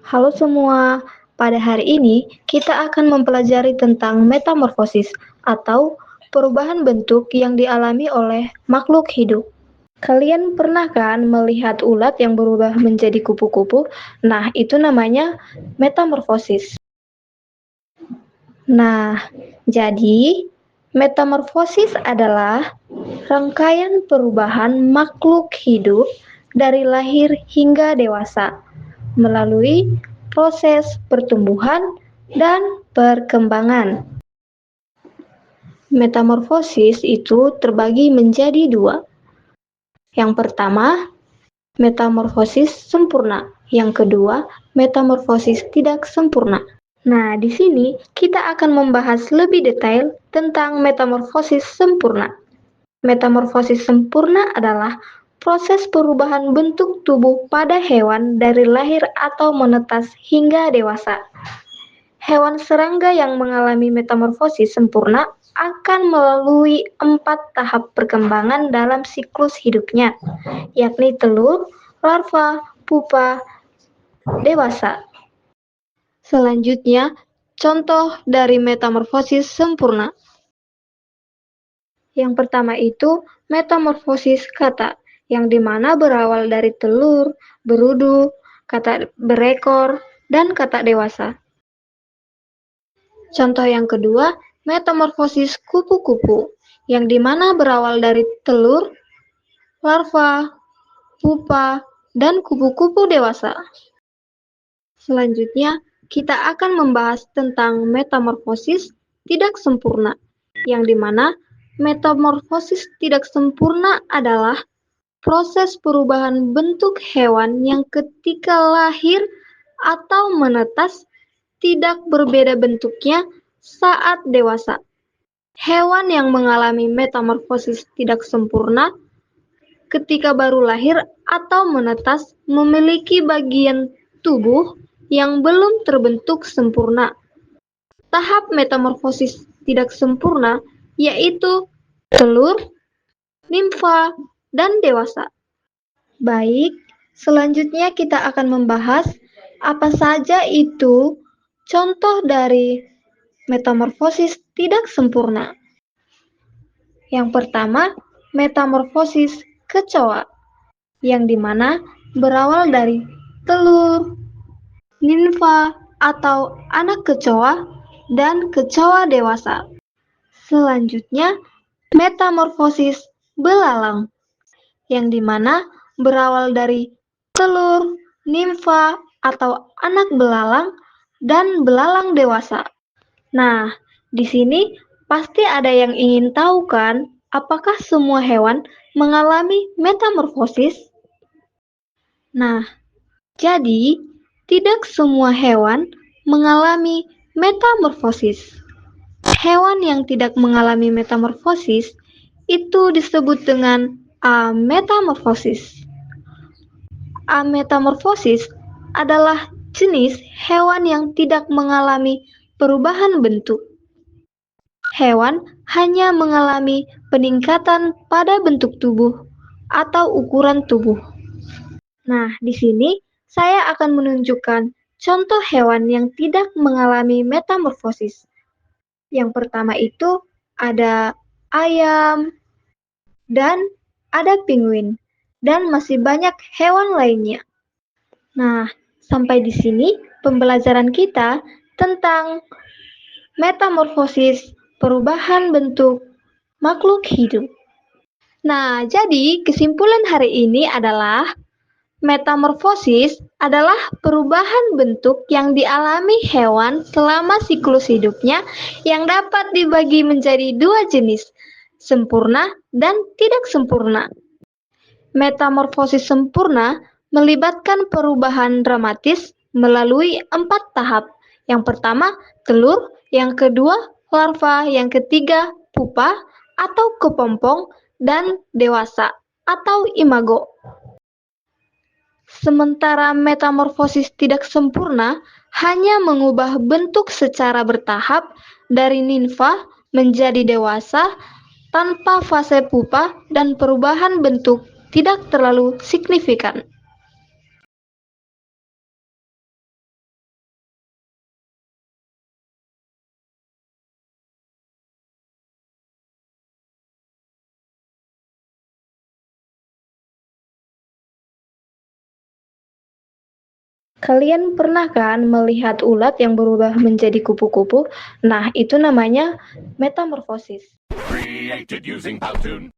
Halo semua, pada hari ini kita akan mempelajari tentang metamorfosis atau perubahan bentuk yang dialami oleh makhluk hidup. Kalian pernah kan melihat ulat yang berubah menjadi kupu-kupu? Nah, itu namanya metamorfosis. Nah, jadi metamorfosis adalah rangkaian perubahan makhluk hidup dari lahir hingga dewasa melalui proses pertumbuhan dan perkembangan. Metamorfosis itu terbagi menjadi dua. Yang pertama, metamorfosis sempurna. Yang kedua, metamorfosis tidak sempurna. Nah, di sini kita akan membahas lebih detail tentang metamorfosis sempurna. Metamorfosis sempurna adalah proses perubahan bentuk tubuh pada hewan dari lahir atau menetas hingga dewasa. Hewan serangga yang mengalami metamorfosis sempurna akan melalui 4 tahap perkembangan dalam siklus hidupnya, yakni telur, larva, pupa, dewasa. Selanjutnya, contoh dari metamorfosis sempurna. Yang pertama itu metamorfosis kata, yang dimana berawal dari telur, berudu, kata berekor, dan kata dewasa. Contoh yang kedua, metamorfosis kupu-kupu, yang dimana berawal dari telur, larva, pupa, dan kupu-kupu dewasa. Selanjutnya, kita akan membahas tentang metamorfosis tidak sempurna, yang dimana metamorfosis tidak sempurna adalah proses perubahan bentuk hewan yang ketika lahir atau menetas tidak berbeda bentuknya saat dewasa. Hewan yang mengalami metamorfosis tidak sempurna ketika baru lahir atau menetas memiliki bagian tubuh yang belum terbentuk sempurna. Tahap metamorfosis tidak sempurna yaitu telur, nimfa, dan dewasa. Baik, selanjutnya kita akan membahas apa saja itu contoh dari metamorfosis tidak sempurna. Yang pertama, metamorfosis kecoa, yang dimana berawal dari telur, nimfa atau anak kecoa, dan kecoa dewasa. Selanjutnya, metamorfosis belalang, yang dimana berawal dari telur, nimfa atau anak belalang, dan belalang dewasa. Nah, di sini pasti ada yang ingin tahu kan, apakah semua hewan mengalami metamorfosis? Nah, jadi tidak semua hewan mengalami metamorfosis. Hewan yang tidak mengalami metamorfosis itu disebut dengan ametamorfosis. Ametamorfosis adalah jenis hewan yang tidak mengalami perubahan bentuk. Hewan hanya mengalami peningkatan pada bentuk tubuh atau ukuran tubuh. Nah, di sini saya akan menunjukkan contoh hewan yang tidak mengalami metamorfosis. Yang pertama itu ada ayam, dan ada penguin, dan masih banyak hewan lainnya. Nah, sampai di sini pembelajaran kita tentang metamorfosis, perubahan bentuk makhluk hidup. Nah, jadi kesimpulan hari ini adalah metamorfosis adalah perubahan bentuk yang dialami hewan selama siklus hidupnya yang dapat dibagi menjadi dua jenis, sempurna dan tidak sempurna. Metamorfosis sempurna melibatkan perubahan dramatis melalui 4 tahap. Yang pertama, telur, yang kedua, larva, yang ketiga, pupa atau kepompong, dan dewasa atau imago. Sementara metamorfosis tidak sempurna hanya mengubah bentuk secara bertahap dari nimfa menjadi dewasa tanpa fase pupa dan perubahan bentuk tidak terlalu signifikan. Kalian pernah kan melihat ulat yang berubah menjadi kupu-kupu? Nah, itu namanya metamorfosis. Created using Powtoon.